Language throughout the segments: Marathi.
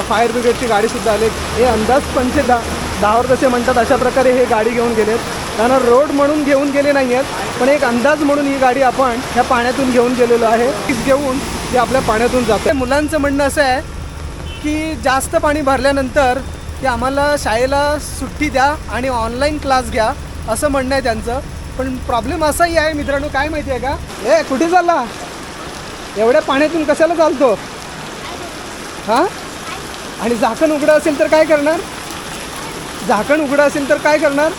फायर ब्रिगेडची गाडीसुद्धा आली. हे अंदाज 10 जसे म्हणतात अशा प्रकारे हे गाडी घेऊन गेलेत. कारण रोड म्हणून घेऊन गेले नाही आहेत, पण एक अंदाज म्हणून ही गाडी आपण ह्या पाण्यातून घेऊन गेलेलो आहे. घेऊन ते आपल्या पाण्यातून जातं. मुलांचं म्हणणं असं आहे की जास्त पाणी भरल्यानंतर की आम्हाला शाळेला सुट्टी द्या आणि ऑनलाईन क्लास घ्या असं म्हणणं आहे त्यांचं. पण प्रॉब्लेम असाही आहे मित्रांनो, काय माहिती आहे का, कुठे चालला एवढ्या पाण्यातून, कशाला चालतो हां? आणि झाकण उघडं असेल तर काय करणार? झाकण उघडं असेल तर काय करणार?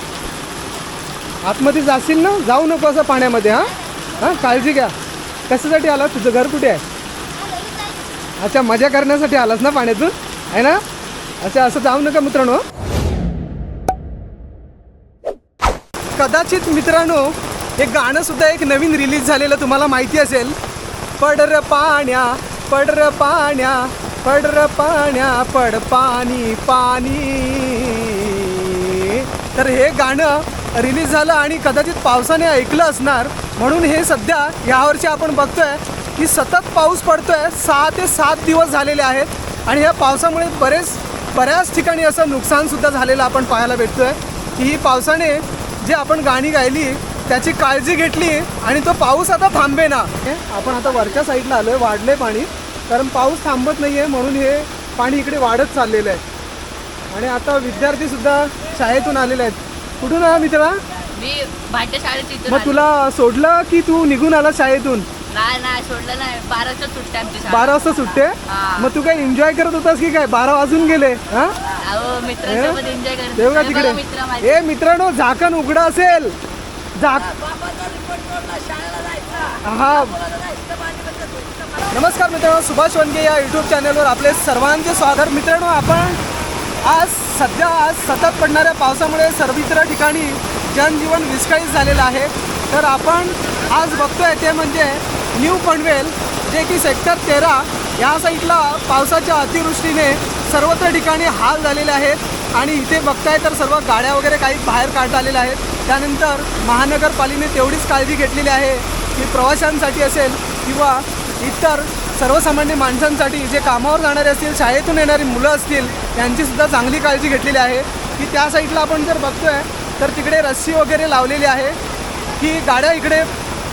आतमध्ये जाशील ना, जाऊ नको असं पाण्यामध्ये. हां, काळजी घ्या. कशासाठी आला? तुझं घर कुठे आहे? अच्छा, मजा करण्यासाठी आलास ना पाण्यातून, आहे ना? अच्छा, असं जाऊ नका मित्रांनो. कदाचित मित्रांनो हे गाणं सुद्धा एक नवीन रिलीज झालेलं तुम्हाला माहिती असेल. पडर पाण्या पडर पाण्या पडर पाण्या पड पाणी पाणी. तर हे गाणं रिलीज झालं आणि कदाचित पावसाने ऐकलं असणार, म्हणून हे सध्या यावर्षी आपण बघतोय की सतत पाऊस पडतोय. 6 ते 7 दिवस झालेले आहेत आणि या पावसामुळे बऱ्याच ठिकाणी असं नुकसानसुद्धा झालेलं आपण पाहायला भेटतोय. की ही पावसाने जे आपण गाणी गायली त्याची काळजी घेतली आणि तो पाऊस आता थांबे ना. आपण आता वरच्या साईडला आलो आहे, वाढलं आहे पाणी, कारण पाऊस थांबत नाही आहे म्हणून हे पाणी इकडे वाढत चाललेलं आहे. आणि आता विद्यार्थीसुद्धा शाळेतून आलेले आहेत. कुठून आला मित्रा? मी भाट्या शाळेत. मग तुला सोडलं की तू निघून आला शाळेतून? नाही सोडलं नाही. 12च्या सुट्ट्या आमची. 12 वाजता सुट्टे? मग तू काय एन्जॉय करत होतास की काय? 12 वाजून गेले. मित्रांसोबत एन्जॉय करत देऊ का तिकडे? ए मित्रांनो, झाकण उघडं असेल. हा, नमस्कार मित्रांनो, सुभाष वनगे या यूट्यूब चॅनलवर आपले सर्वांचे स्वागत. मित्रांनो, आपण आज सतत पडणाऱ्या पावसामुळे सर्वत्र ठिकाणी जनजीवन विस्कळीत झालेलं आहे. तर आपण आज बघतोय ते म्हणजे न्यू पनवेल, जे की सेक्टर 13 या साईडला पावसाच्या अतिवृष्टीने सर्वत्र ठिकाणी हाल झालेले आहेत. आणि इथे बघताय तर सर्व गाड्या वगैरे काही बाहेर काढता आलेल्या आहेत. त्यानंतर महानगरपालिकेने तेवढीच काळजी घेतलेली आहे की प्रवाशांसाठी असेल किंवा इतर सर्वसामान्य माणसांसाठी जे कामावर जाणारे असतील, शाळेतून येणारी मुलं असतील, यांचीसुद्धा चांगली काळजी घेतलेली आहे. की त्या साईडला आपण जर बघतोय तर तिकडे रस्सी वगैरे लावलेली आहे की गाड्या इकडे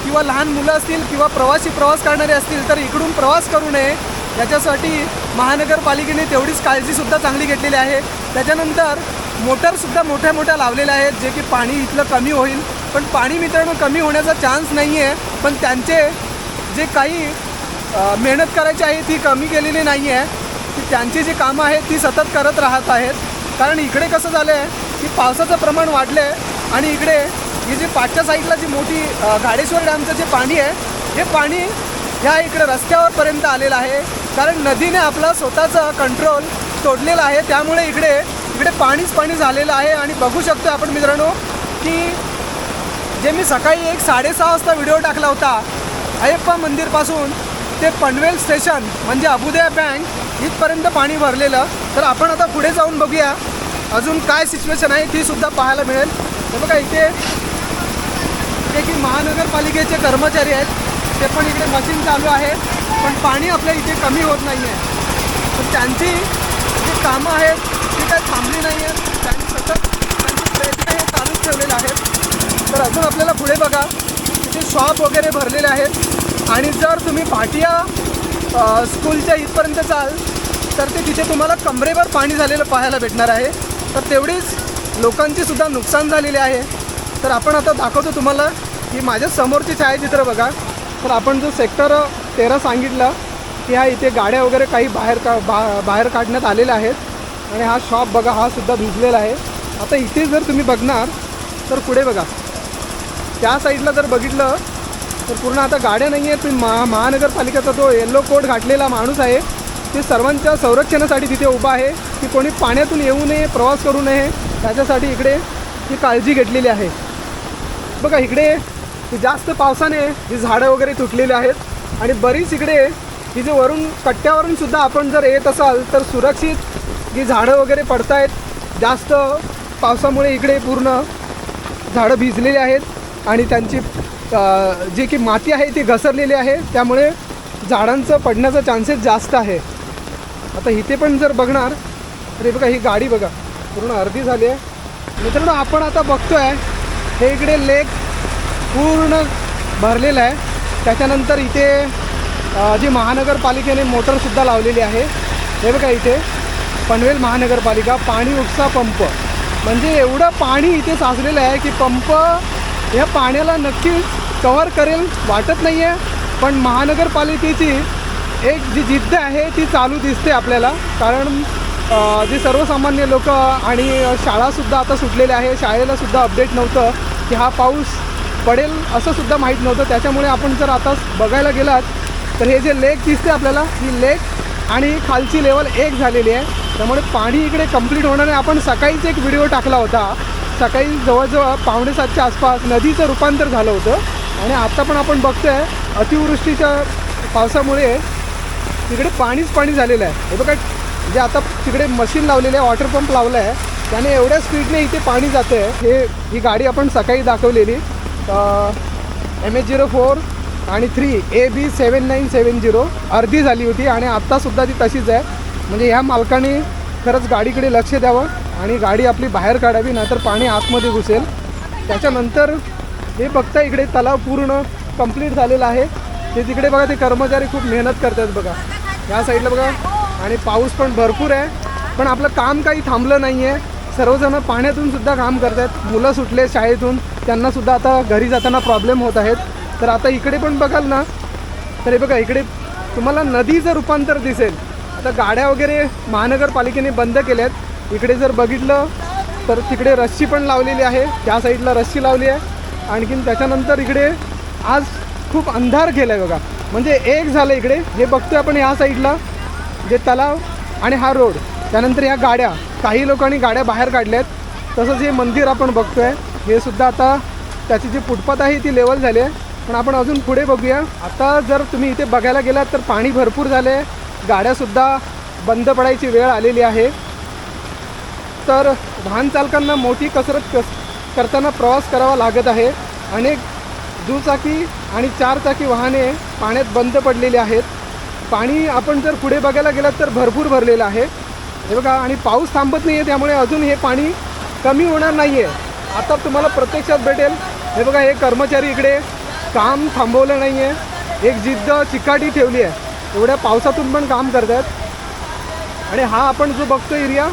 किंवा लहान मुलं असतील किंवा प्रवास करणारे असतील तर इकडून प्रवास करू नये, याच्यासाठी महानगरपालिकेने तेवढीच काळजीसुद्धा चांगली घेतलेली आहे. त्याच्यानंतर मोटरसुद्धा मोठ्या लावलेल्या आहेत, जे की पाणी इथलं कमी होईल. पण पाणी मित्रांनो कमी होण्याचा चान्स नाही आहे, पण त्यांचे जे काही मेहनत करायची आहे ती कमी केलेली नाही आहे. की त्यांची जी कामं आहेत ती सतत करत राहत आहेत. कारण इकडे कसं झालं आहे की पावसाचं प्रमाण वाढलं आहे आणि इकडे ही जी पाठच्या साईडला जी मोठी घाडेश्वर डॅमचं जे पाणी आहे, हे पाणी ह्या इकडे रस्त्यावरपर्यंत आलेलं आहे. कारण नदीने आपला स्वतःचा कंट्रोल तोडलेला आहे. त्यामुळे इकडे पाणी झालेलं आहे. आणि बघू शकतो आपण मित्रांनो की जे मी सकाळी 6:30 वाजता व्हिडिओ टाकला होता, अय्यप्पा मंदिरपासून ते पनवेल स्टेशन म्हणजे अबुदया बँक इथपर्यंत पाणी भरलेलं. तर आपण आता पुढे जाऊन बघूया अजून काय सिच्युएशन आहे ती सुद्धा पाहायला मिळेल. तर बघा इथे की महानगरपालिकेचे कर्मचारी आहेत, ते पण इकडे मशीन चालू आहे, पण पाणी आपल्या इथे कमी होत नाही आहे. तर त्यांची जी कामं आहेत ती काही थांबली नाही आहेत. त्यांनी सतत त्यांचे प्रयत्न हे चालूच ठेवलेले आहेत. तर अजून आपल्याला पुढे बघा तिथे शॉप वगैरे भरलेले आहेत. आणि जर तुम्ही भाटिया स्कूलच्या इथपर्यंत जाल तर ते तिथे तुम्हाला कमरेवर पाणी झालेलं पाहायला भेटणार आहे. तर तेवढीच लोकांची सुद्धा नुकसान झालेले आहे. तर आपण आता दाखवतो तुम्हाला की माझ्या समोरची छायाचित्र बघा. तर आपण जो सेक्टर 13 सांगितलं की ह्या इथे गाड्या वगैरे काही बाहेर काढण्यात आलेल्या आहेत. आणि हा शॉप बघा, हा सुद्धा भिजलेला आहे. आता इथे जर तुम्ही बघणार तर पुढे बघा, त्या साईडला जर बघितलं तर पूर्ण आता गाड्या नाही आहेत. महानगरपालिकेचा जो येल्लो कोट घातलेला माणूस आहे ते सर्वांच्या संरक्षणासाठी तिथे उभा आहे की कोणी पाण्यातून येऊ नये, प्रवास करू नये, त्याच्यासाठी इकडे ही काळजी घेतलेली आहे. बघा इकडे जास्त पावसाने ही झाडं वगैरे तुटलेली आहेत आणि बरीच इकडे ही जे वरून कट्ट्यावरून सुद्धा आपण जर येत असाल तर सुरक्षित जी झाडं वगैरे पडत आहेत. जास्त पावसामुळे इकडे पूर्ण झाडं भिजलेली आहेत आणि त्यांची जी की माती आहे ती घसरलेली आहे, त्यामुळे झाडांचं पडण्याचा चान्सेस जास्त आहे. आता इथे पण जर बघणार तर हे बघा, ही गाडी बघा पूर्ण अर्धी झाली आहे मित्रांनो. आपण आता बघतोय हे इकडे लेक पूर्ण भरलेलं आहे. त्याच्यानंतर इथे जी महानगरपालिकेने मोटरसुद्धा लावलेली आहे. हे बघा इथे पनवेल महानगरपालिका पाणी उपसा पंप, म्हणजे एवढं पाणी इथे साचलेलं आहे की पंप या पाण्याला नक्कीच कव्हर करेल वाटत नाही आहे. पण महानगरपालिकेची एक जी जिद्द आहे ती चालू दिसते आपल्याला. कारण जे सर्वसामान्य लोक आणि शाळासुद्धा आता सुटलेल्या आहे, शाळेलासुद्धा अपडेट नव्हतं की हा पाऊस पडेल असं सुद्धा माहीत नव्हतं. त्याच्यामुळे आपण जर आता बघायला गेलात तर हे जे लेक दिसते आपल्याला, ही लेक आणि खालची लेवल एक झालेली आहे. त्यामुळे पाणी इकडे कंप्लीट होणार आहे. आपण सकाळीच एक व्हिडिओ टाकला होता, सकाळी जवळजवळ 6:45च्या आसपास नदीचं रूपांतर झालं होतं. आणि आता पण आपण बघतोय अतिवृष्टीच्या पावसामुळे तिकडे पाणीच पाणी झालेलं आहे. हे बघा, जे आता तिकडे मशीन लावलेलं आहे, वॉटर पंप लावलं आहे, त्याने एवढ्या स्पीडने इथे पाणी जातं आहे. ही गाडी आपण सकाळी दाखवलेली MH04 आणि 3 AB7970 अर्धी झाली होती आणि आत्तासुद्धा ती तशीच आहे. म्हणजे ह्या मालकाने खरंच गाडीकडे लक्ष द्यावं आणि गाडी आपली बाहेर काढावी, नाहीतर पाणी आतमध्ये घुसेल. त्याच्यानंतर हे बघता इकडे तलाव पूर्ण कंप्लीट झालेला आहे. ते तिकडे बघा, ते कर्मचारी खूप मेहनत करतात बघा या साईडला बघा. आणि पाऊस पण भरपूर आहे, पण आपलं काम काही थांबलं नाही आहे. सर्वजण पाण्यातून सुद्धा काम करत आहेत. मुलं सुटले शाळेतून, त्यांनासुद्धा आता घरी जाताना प्रॉब्लेम होत आहेत. तर आता इकडे पण बघाल ना तर हे बघा, इकडे तुम्हाला नदीचं रूपांतर दिसेल. आता गाड्या वगैरे महानगरपालिकेने बंद केल्यात. इकडे जर बघितलं तर तिकडे रस्सी पण लावलेली आहे, त्या साईडला रस्सी लावली आहे. आणखीन त्याच्यानंतर इकडे आज खूप अंधार केला आहे बघा, म्हणजे एक झालं इकडे. हे बघतोय आपण या साईडला जे तलाव आणि हा रोड, त्यानंतर ह्या गाड्या, काही लोकांनी गाड्या बाहेर काढल्यात. तसंच हे मंदिर आपण बघतोय, हे सुद्धा आता त्याची जी फुटपाथ आहे ती लेवल झाली आहे. पण आपण अजून पुढे बघूया. आता जर तुम्ही इथे बघायला गेलात तर पाणी भरपूर झाले आहे, गाड्यासुद्धा बंद पडायची वेळ आलेली आहे. तर वाहन चालकांना मोठी कसरत करताना प्रवास करावा लागत आहे. अनेक दुचाकी आणि 4 चाकी वाहने पाण्यात बंद पडलेली आहेत. पाणी आपण जर पुढे बघायला गेलात तर भरपूर भरलेलं आहे हे बघा. आणि पाऊस थांबत नाही आहे, त्यामुळे अजून हे पाणी कमी होणार नाही आहे. आता तुम्हाला प्रत्यक्षात भेटेल. हे बघा, हे कर्मचारी इकडे काम थांबवलं नाही आहे, एक जिद्द चिकाटी ठेवली आहे. एवढ्या पावसातून पण काम करतात. आणि हा आपण जो बघतो एरिया,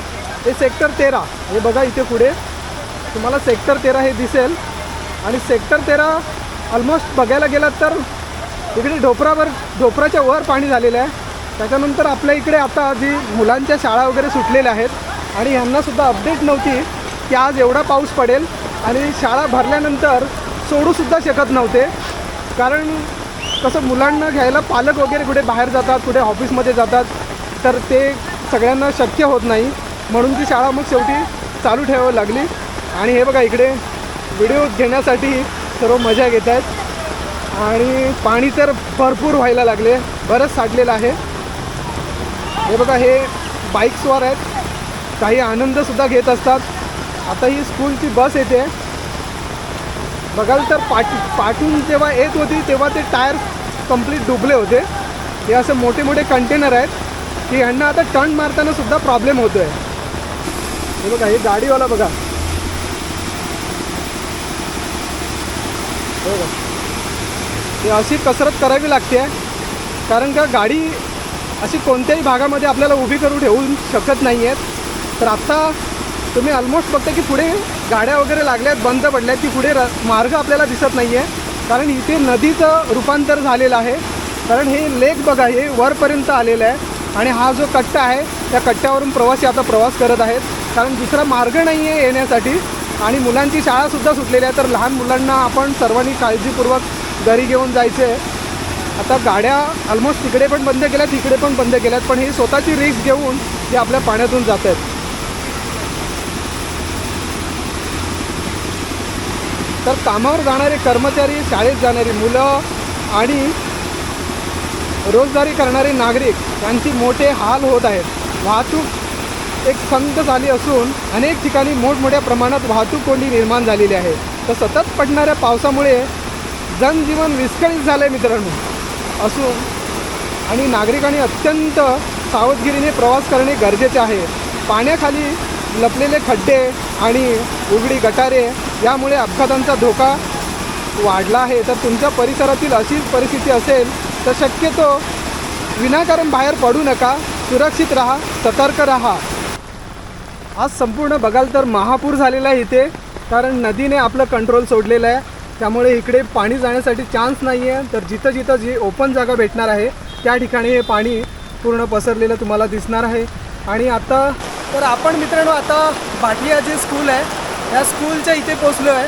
हे सेक्टर 13. हे बघा, इथे पुढे तुम्हाला सेक्टर 13 हे दिसेल. आणि सेक्टर 13 ऑलमोस्ट बघायला गेलात तर इकडे ढोपराच्या वर पाणी झालेलं आहे. त्याच्यानंतर आपल्या इकडे आता जी मुलांच्या शाळा वगैरे सुटलेल्या आहेत आणि ह्यांनासुद्धा अपडेट नव्हती की आज एवढा पाऊस पडेल. आणि शाळा भरल्यानंतर सोडूसुद्धा शकत नव्हते, कारण कसं मुलांना घ्यायला पालक वगैरे कुठे बाहेर जातात, कुठे ऑफिसमध्ये जातात, तर ते सगळ्यांना शक्य होत नाही. म्हणून ती शाळा मग शेवटी चालू ठेवावी लागली. आणि हे बघा, इकडे व्हिडिओ घेण्यासाठी सर्व मजा घेत आहेत. आणि पाणी तर भरपूर व्हायला लागले, बरंच साठलेलं आहे. हे बघा, हे बाईक्सवर आहेत, काही आनंदसुद्धा घेत असतात. आता ही स्कूलची बस येते बघाल तर पाठून जेव्हा येत होती तेव्हा ते टायर कंप्लीट डुबले होते. हे असे मोठे मोठे कंटेनर आहेत की ह्यांना आता टर्न मारताना सुद्धा प्रॉब्लेम होतो आहे. हे बघा, हे गाडीवाला बघा, हे बघा, हे अशी कसरत करावी लागते. कारण का गाडी अशी कोणत्याही भागामध्ये आपल्याला उभी करून ठेवू शकत नाही आहेत. तर आत्ता तुम्ही ऑलमोस्ट बघता की पुढे गाड्या वगैरे लागल्यात, बंद पडल्यात, की पुढे मार्ग आपल्याला दिसत नाही आहे. कारण इथे नदीचं रूपांतर झालेलं आहे. कारण हे लेक बघा, हे वरपर्यंत आलेलं आहे. आणि हा जो कट्टा आहे त्या कट्ट्यावरून प्रवासी आता प्रवास करत आहेत, कारण दुसरा मार्ग नाही आहे येण्यासाठी. आणि मुलांची शाळासुद्धा सुटलेली आहे, तर लहान मुलांना आपण सर्वांनी काळजीपूर्वक घरी घेऊन जायचं आहे. आता गाड्या ऑलमोस्ट तिकडे पण बंद केल्यात, तिकडे पण बंद केल्यात, पण ही स्वतःची रिस्क घेऊन ते आपल्या पाण्यातून जात आहेत. तर कामावर जाणारे कर्मचारी, शाळेत जाणारी मुलं आणि रोजगारी करणारे नागरिक यांची मोठे हाल होत आहेत. वाहतूक एक संथ झाली असून अनेक ठिकाणी मोठमोठ्या प्रमाणात वाहतूक कोंडी निर्माण झालेली आहे. तर सतत पडणाऱ्या पावसामुळे जनजीवन विस्कळीत झालं आहे मित्रांनो. असून आणि नागरिकांनी अत्यंत सावधगिरीने प्रवास करणे गरजेचे आहे. पाण्याखाली लपलेले खड्डे आणि उघडी गटारे यामुळे अपघातांचा धोका वाढला आहे. तर तुमच्या परिसरातील अशीच परिस्थिती असेल तर शक्यतो विनाकारण बाहेर पडू नका. सुरक्षित राहा, सतर्क राहा. आज संपूर्ण बघाल तर महापूर झालेला आहे इथे, कारण नदीने आपलं कंट्रोल सोडलेलं आहे. त्यामुळे इकडे पाणी जाण्यासाठी चान्स नाही आहे. तर जिथं जिथं जी ओपन जागा भेटणार आहे त्या ठिकाणी हे पाणी पूर्ण पसरलेलं तुम्हाला दिसणार आहे. आणि आता तर आपण मित्रांनो आता भाटिया जे स्कूल आहे या स्कूलच्या इथे पोचलो आहे.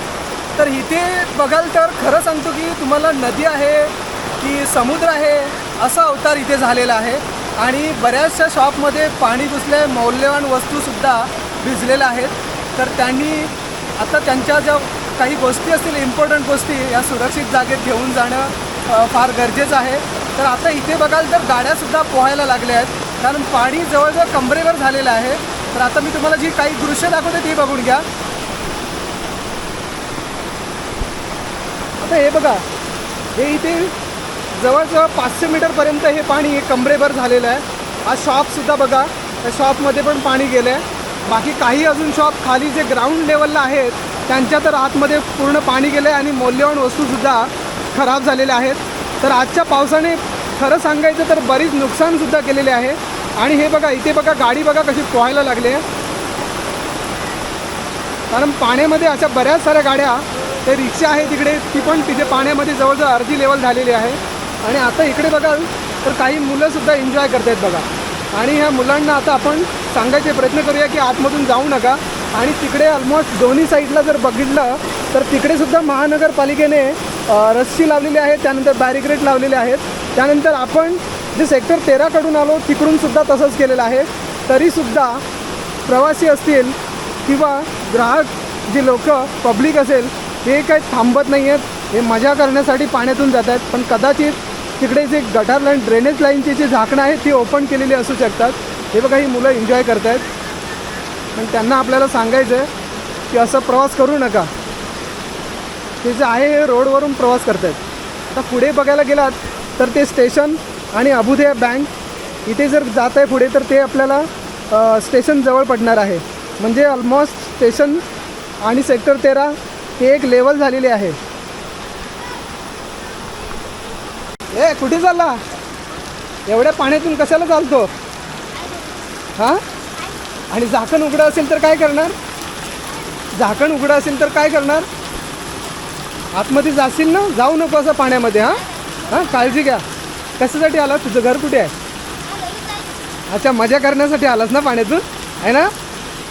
तर इथे बघाल तर खरं सांगतो की तुम्हाला नदी आहे की समुद्र आहे असा अवतार इथे झालेला आहे. आणि बऱ्याचशा शॉपमध्ये पाणी घुसले, मौल्यवान वस्तूसुद्धा भिजलेल्या आहेत. तर त्यांनी आता त्यांच्या ज्या काही गोष्टी असतील इम्पॉर्टंट गोष्टी या सुरक्षित जागेत घेऊन जाणं फार गरजेचं आहे. तर आता इथे बघाल तर गाड्यासुद्धा पोहायला लागल्या आहेत, कारण पाणी जवळजवळ कमरेवर झालेलं आहे. तर आता मी तुम्हाला जी काही दृश्य दाखवते ती बघून घ्या. आता हे बघा, हे इथे जवळजवळ 500 मीटरपर्यंत हे पाणी कमरेभर झालेलं आहे. हा शॉपसुद्धा बघा, त्या शॉपमध्ये पण पाणी गेलं आहे. बाकी काही अजून शॉप खाली जे ग्राउंड लेवलला आहेत त्यांच्या तर आतमध्ये पूर्ण पाणी गेलं आहे आणि मौल्यवान वस्तूसुद्धा खराब झालेल्या आहेत. तर आजच्या पावसाने खरं सांगायचं तर बरीच नुकसानसुद्धा केलेले आहे. आणि हे बघा, इथे बघा गाडी बघा कशी पोहायला लागली आहे, कारण पाण्यामध्ये अशा बऱ्याच साऱ्या गाड्या, ते रिक्षा आहे तिकडे ती पण तिथे पाण्यामध्ये जवळजवळ अर्धी लेवल झालेली आहे. आणि आता इकडे बघाल तर काही मुलंसुद्धा एन्जॉय करत आहेत बघा. आणि ह्या मुलांना आता आपण सांगायचे प्रयत्न करूया की आतमधून जाऊ नका. आणि तिकडे ऑलमोस्ट दोन्ही साईडला जर बघितलं तर तिकडेसुद्धा महानगरपालिकेने रस्सी लावलेली आहे, त्यानंतर बॅरिकेड लावलेले आहेत. त्यानंतर आपण जे सेक्टर 13कडून आलो तिकडूनसुद्धा तसंच केलेलं आहे. तरीसुद्धा प्रवासी असतील किंवा ग्राहक जे लोक पब्लिक असेल हे काही थांबत नाही आहेत, हे मजा करण्यासाठी पाण्यातून जात आहेत. पण कदाचित तिकडे जे गटार लाईन ड्रेनेज लाईनची जी झाकणं आहेत ती ओपन केलेली असू शकतात. हे बघा, ही मुलं एन्जॉय करत आहेत. पण त्यांना आपल्याला सांगायचं आहे की असं प्रवास करू नका. ते जे आहे हे रोडवरून प्रवास करत आहेत. आता पुढे बघायला गेलात तर ते स्टेशन आणि अबुदया बँक इथे जर जात आहे पुढे तर ते आपल्याला स्टेशन जवळ पडणार आहे. म्हणजे ऑलमोस्ट स्टेशन आणि सेक्टर 13 ते एक लेवल झालेली आहे. ए कुठे चालला? एवढ्या पाण्यातून कशाला चालतो? हां, आणि झाकण उघडं असेल तर काय करणार? झाकण उघडं असेल तर काय करणार? आतमध्ये जाशील ना, जाऊ नको असं पाण्यामध्ये. हां, काळजी घ्या. कशासाठी आला? तुझं घर कुठे आहे? अच्छा, मजा करण्यासाठी आलास ना पाण्यातून, आहे ना?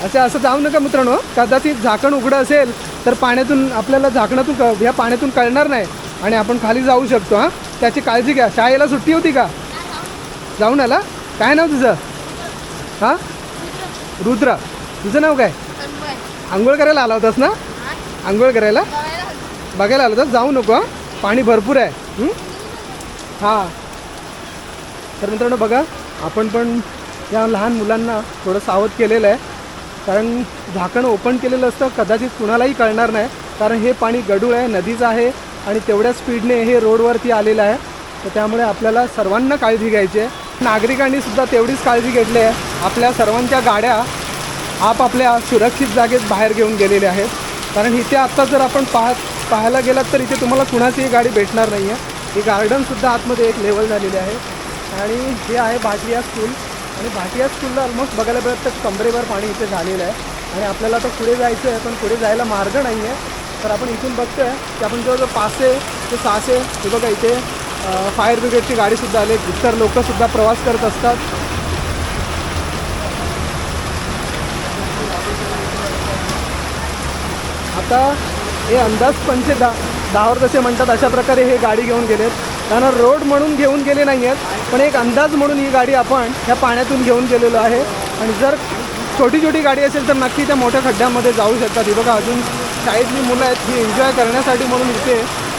अच्छा, असं जाऊ नका मित्रांनो. कदाचित झाकण उघडं असेल तर पाण्यातून आपल्याला झाकणातून ह्या पाण्यातून कळणार नाही आणि आपण खाली जाऊ शकतो. हां, त्याची काळजी घ्या. शाळेला सुट्टी होती का? जाऊन आला? काय नाव तुझं? हां, रुद्र. तुझं नाव काय? आंघोळ करायला आला होतास ना? आंघोळ करायला बघायला आला होतास? जाऊ नको. हां, पाणी भरपूर आहे. हां, तर मित्रांनो बघा, आपण पण या लहान मुलांना थोडं सावध केलेलं आहे, कारण झाकण ओपन केलेलं असतं, कदाचित कुणालाही कळणार नाही. कारण हे पाणी गढूळ आहे, नदीचं आहे आणि तेवढ्या स्पीडने हे रोडवरती आलेलं आहे. तर त्यामुळे आपल्याला सर्वांना काळजी घ्यायची आहे. नागरिकांनीसुद्धा तेवढीच काळजी घेतली आहे. आपल्या सर्वांच्या गाड्या आपापल्या सुरक्षित जागेत बाहेर घेऊन गेलेल्या आहेत. कारण इथे आत्ता जर आपण पाहायला गेलात तर इथे तुम्हाला कुणाचीही गाडी भेटणार नाही आहे. ही गार्डनसुद्धा आतमध्ये एक लेवल झालेली आहे. आणि हे आहे भाटिया स्कूल. आणि भाटिया स्कूलला ऑलमोस्ट बघायला मिळत तर कमरेवर पाणी इथे झालेलं आहे. आणि आपल्याला आता पुढे जायचं आहे, पण पुढे जायला मार्ग नाही आहे. तर आपण इथून बघतो आहे की आपण जवळजवळ 500 ते 600 हे बघा इथे फायर ब्रिगेडची गाडीसुद्धा आली. इतर लोकंसुद्धा प्रवास करत असतात. आता हे अंदाज 10 जसे म्हणतात अशा प्रकारे हे गाडी घेऊन गेलेत. त्यांना रोड म्हणून घेऊन गेले नाही आहेत, पण एक अंदाज म्हणून ही गाडी आपण ह्या पाण्यातून घेऊन गेलेलो आहे. आणि जर छोटी छोटी गाडी असेल तर नक्की त्या मोठ्या खड्ड्यामध्ये जाऊ शकतात. ही बघा, अजून शाळेतली मुलं आहेत ही एन्जॉय करण्यासाठी म्हणून इथे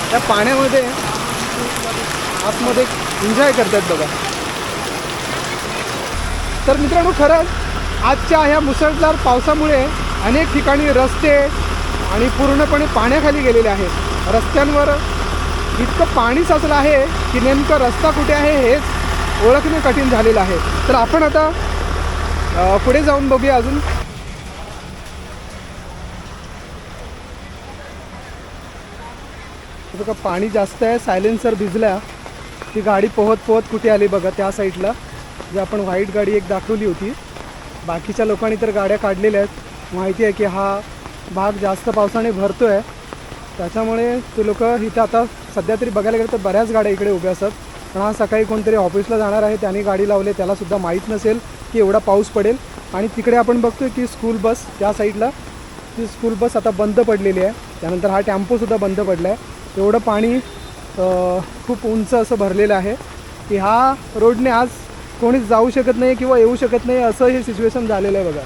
त्या पाण्यामध्ये आतमध्ये एन्जॉय करतात बघा. तर मित्रांनो, खरंच आजच्या ह्या मुसळधार पावसामुळे अनेक ठिकाणी रस्ते आणि पूर्णपणे पाण्याखाली गेलेले आहेत. रस्त्यांवर इतकं पाणी साचलं आहे की नेमकं रस्ता कुठे आहे हेच ओळखणे कठीण झालेलं आहे. तर आपण आता पुढे जाऊन बघूया अजून. बघा पाणी जास्त आहे, सायलेन्सर भिजला. ती गाडी पोहत पोहत कुठे आली बघा त्या साईडला, जी आपण व्हाईट गाडी एक दाखवली होती. बाकीच्या लोकांनी तर गाड्या काढलेल्या आहेत. माहिती आहे की हा भाग जास्त पावसाने भरतो आहे, त्याच्यामुळे ते लोक इथं आता सध्या तरी बघायला गेलं तर बऱ्याच गाड्या इकडे उभ्या असतात. पण हा सकाळी कोणतरी ऑफिसला जाणार आहे, त्याने गाडी लावली, त्यालासुद्धा माहीत नसेल की एवढा पाऊस पडेल. आणि तिकडे आपण बघतोय की स्कूल बस त्या साईडला, ती स्कूल बस आता बंद पडलेली आहे. त्यानंतर हा टेम्पोसुद्धा बंद पडला आहे. एवढं पाणी खूप उंच असं भरलेलं आहे की हा रोडने आज कोणीच जाऊ शकत नाही किंवा येऊ शकत नाही, असं हे सिच्युएशन झालेलं आहे बघा.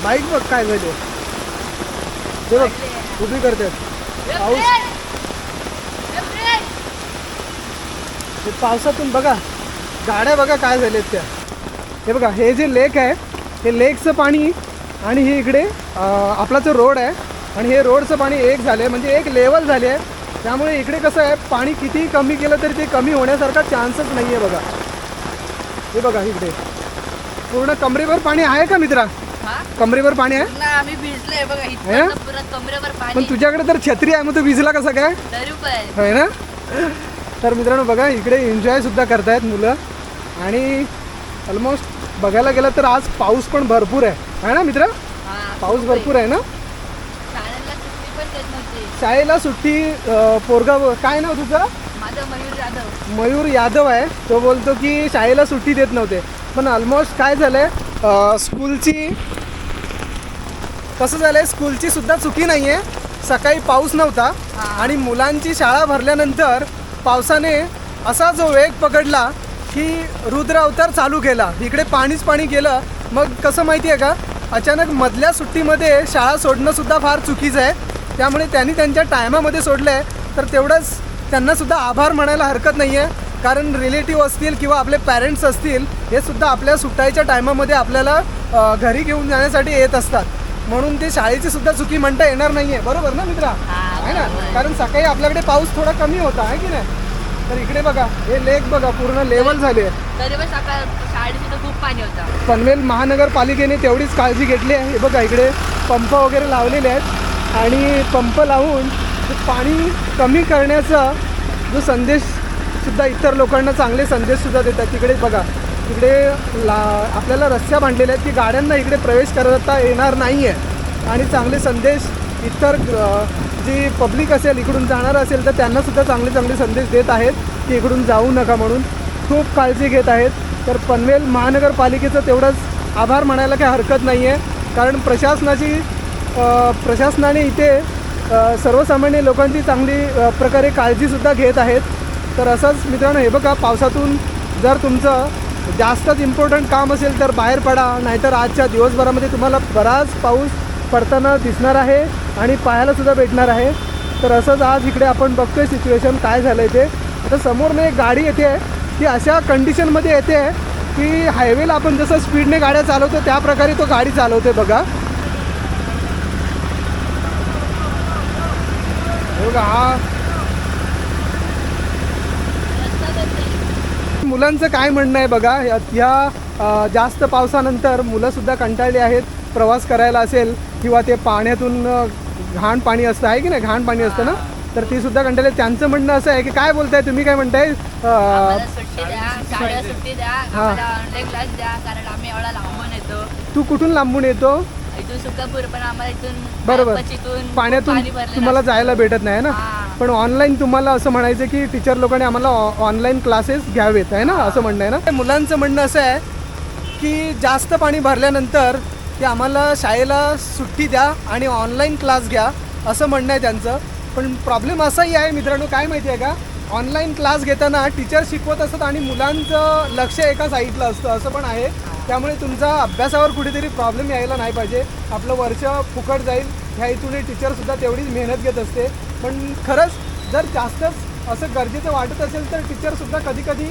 बाईक बघ काय झाले ते बघ, उभी करते पाऊस. हे पावसातून बघा गाड्या बघा काय झालेत त्या. हे बघा हे जे लेक आहे, हे लेकचं पाणी आणि हे इकडे आपला जो रोड आहे आणि हे रोडचं पाणी एक झालं आहे, म्हणजे एक लेवल झाली आहे. त्यामुळे इकडे कसं आहे, पाणी कितीही कमी केलं तरी ते कमी होण्यासारखा चान्सच नाही आहे बघा. हे बघा इकडे पूर्ण कमरेवर पाणी आहे का मित्रा? कमरेवर पाणी आहे. आम्ही भिजलोय बघा इथं पुरा कमरेवर पण पाणी. तुझ्याकडे तर छत्री आहे, मग तू भिजला कसा काय? तरी पण होय ना. तर मित्रांनो बघा इकडे एन्जॉयसुद्धा करतायत मुलं. आणि ऑलमोस्ट बघायला गेलं तर आज पाऊस पण भरपूर आहे ना मित्र? पाऊस भरपूर आहे ना. शाळेला सुट्टी पण देत नव्हती. शाळेला सुट्टी. पोरगा काय नाव तुझं? माझं मयूर यादव. मयूर यादव आहे. तो बोलतो की शाळेला सुट्टी देत नव्हते. पण ऑलमोस्ट काय झालं आहे, स्कूलची कसं झालं आहे, स्कूलची सुद्धा चुकी नाही आहे. सकाळी पाऊस नव्हता आणि मुलांची शाळा भरल्यानंतर पावसाने असा जो वेग पकडला की रुद्र अवतार चालू केला. इकडे पाणीच पाणी गेलं. मग कसं माहिती आहे का, अचानक मधल्या सुट्टीमध्ये शाळा सोडणंसुद्धा फार चुकीचं आहे. त्यामुळे त्यांनी त्यांच्या टायमामध्ये सोडलं आहे, तर तेवढंच त्यांनासुद्धा आभार म्हणायला हरकत नाही आहे. कारण रिलेटिव्ह असतील किंवा आपले पॅरेंट्स असतील, हे सुद्धा आपल्या सुट्टायच्या टायमामध्ये आपल्याला घरी घेऊन जाण्यासाठी येत असतात. म्हणून ते शाळेची सुद्धा चुकी म्हणता येणार नाही आहे. बरोबर ना मित्रा? आहे ना. कारण सकाळी आपल्याकडे पाऊस थोडा कमी होता आहे की नाही. तर इकडे बघा हे लेक बघा पूर्ण लेवल झाले आहे. तरी पण सकाळ शाळेत तिथं खूप पाणी होतं. पनवेल महानगरपालिकेने तेवढीच काळजी घेतली आहे. हे बघा इकडे पंप वगैरे लावलेले आहेत आणि पंप लावून ते पाणी कमी करण्याचा जो संदेशसुद्धा इतर लोकांना चांगले संदेशसुद्धा देतात. तिकडे बघा तिकडे आपल्याला रस्त्या बांधलेल्या आहेत की गाड्यांना इकडे प्रवेश करता येणार नाही आहे. आणि चांगले संदेश इतर जी पब्लिक असेल, इकडून जाणार असेल, तर त्यांनासुद्धा चांगले चांगले संदेश देत आहेत की इकडून जाऊ नका म्हणून. खूप काळजी घेत आहेत. तर पनवेल महानगरपालिकेचं तेवढंच आभार म्हणायला काही हरकत नाही आहे. कारण प्रशासनाने इथे सर्वसामान्य लोकांची चांगली प्रकारे काळजीसुद्धा घेत आहेत. तर असंच मित्रांनो हे बघा, पावसातून जर तुमचं जास्तच इम्पॉर्टंट काम असेल तर बाहेर पडा, नाहीतर आजच्या दिवसभरामध्ये तुम्हाला बराच पाऊस पडताना दिसणार आहे आणि पाहायलासुद्धा भेटणार आहे. तर असंच आज इकडे आपण बघतोय सिच्युएशन काय झालं आहे ते. आता समोरनं एक गाडी येते आहे, ती अशा कंडिशनमध्ये येते आहे की हायवेला आपण जसं स्पीडने गाड्या चालवतो त्या प्रकारे तो गाडी चालवते बघा. हा मुलांचं काय म्हणणं आहे बघा. या जास्त पावसानंतर मुलंसुद्धा कंटाळली आहेत प्रवास करायला असेल किंवा ते पाण्यातून घाण पाणी असतं आहे की नाही, घाण पाणी असतं ना, तर ती सुद्धा कंटाळली. त्यांचं म्हणणं असं आहे की काय बोलताय तुम्ही, काय म्हणताय? सुट्टी द्या, शाळेला सुट्टी द्या, आम्हाला ऑनलाईन क्लास द्या, कारण आम्ही एवढा लांबून येतो. तू कुठून लांबून येतो? इथून सुकापूर, पण आम्हाला इथून बरोबर पाण्यातून पाणी तुम्हाला जायला भेटत नाही ना. पण ऑनलाईन तुम्हाला असं म्हणायचं की टीचर लोकांनी आम्हाला ऑनलाईन क्लासेस घ्यावेत आहे ना, असं म्हणणं आहे ना. मुलांचं म्हणणं असं आहे की जास्त पाणी भरल्यानंतर की आम्हाला शाळेला सुट्टी द्या आणि ऑनलाईन क्लास घ्या, असं म्हणणं आहे त्यांचं. पण प्रॉब्लेम असाही आहे मित्रांनो, काय माहिती आहे का, ऑनलाईन क्लास घेताना टीचर शिकवत असतात आणि मुलांचं लक्ष एका साईडला असतं, असं पण आहे. त्यामुळे तुमचा अभ्यासावर कुठेतरी प्रॉब्लेम यायला नाही पाहिजे. आपलं वर्ष फुकट जाईल ह्या इथून टीचरसुद्धा तेवढीच मेहनत घेत असते. पण खरंच जर जास्तच असं गरजेचं वाटत असेल तर टीचरसुद्धा कधी कधी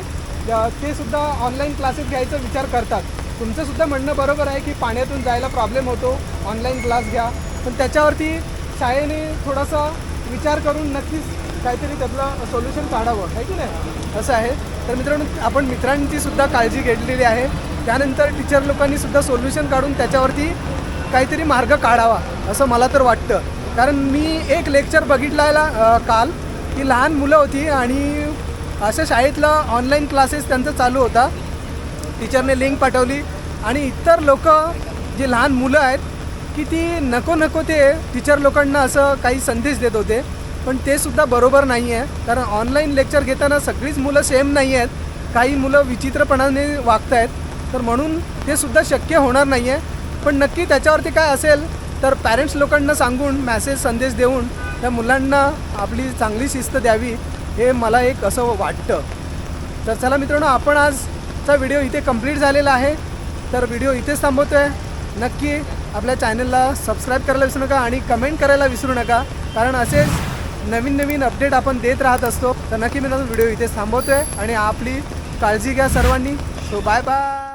ते सुद्धा ऑनलाईन क्लासेस घ्यायचा विचार करतात. तुमचंसुद्धा म्हणणं बरोबर आहे की पाण्यातून जायला प्रॉब्लेम होतो, ऑनलाईन क्लास घ्या, पण त्याच्यावरती शाळेने थोडासा विचार करून नक्कीच काहीतरी त्यातलं सोल्युशन काढावं आहे की नाही, असं आहे. तर मित्रांनो, आपण मित्रांची सुद्धा काळजी घेतलेली आहे. त्यानंतर टीचर लोकांनी सुद्धा सोल्युशन काढून त्याच्यावरती काहीतरी मार्ग काढावा असं मला तर वाटतं. कारण मी एक लेक्चर बघितलेला काल की लहान मुलं होती आणि अशा शाळेतला ऑनलाईन क्लासेस त्यांचा चालू होता. टीचरने लिंक पाठवली आणि इतर लोक जे लहान मुलं आहेत की ती नको ते टीचर लोकांना असं काही संदेश देत होते, पण ते सुद्धा बरोबर नाही आहे. कारण ऑनलाईन लेक्चर घेताना सगळीच मुलं सेम नाही आहेत, काही मुलं विचित्रपणाने वागत आहेत, तर म्हणून ते सुद्धा शक्य होणार नाही आहे. पण नक्की त्याच्यावरती काय असेल तर पॅरेंट्स लोकांना सांगून मेसेज संदेश देऊन त्या मुलांना आपली चांगली शिस्त द्यावी, हे मला एक असं वाटतं. तर चला मित्रांनो, आपण आजचा व्हिडिओ इथे कंप्लीट झालेला आहे. तर व्हिडिओ इथेच थांबवतो आहे. नक्की आपल्या चॅनलला सबस्क्राईब करायला विसरू नका आणि कमेंट करायला विसरू नका, कारण असेच नवीन अपडेट आपण देत राहत असतो. तर नक्की मित्रांनो, व्हिडिओ इथेच थांबवतो आहे आणि आपली काळजी घ्या सर्वांनी. So bye bye.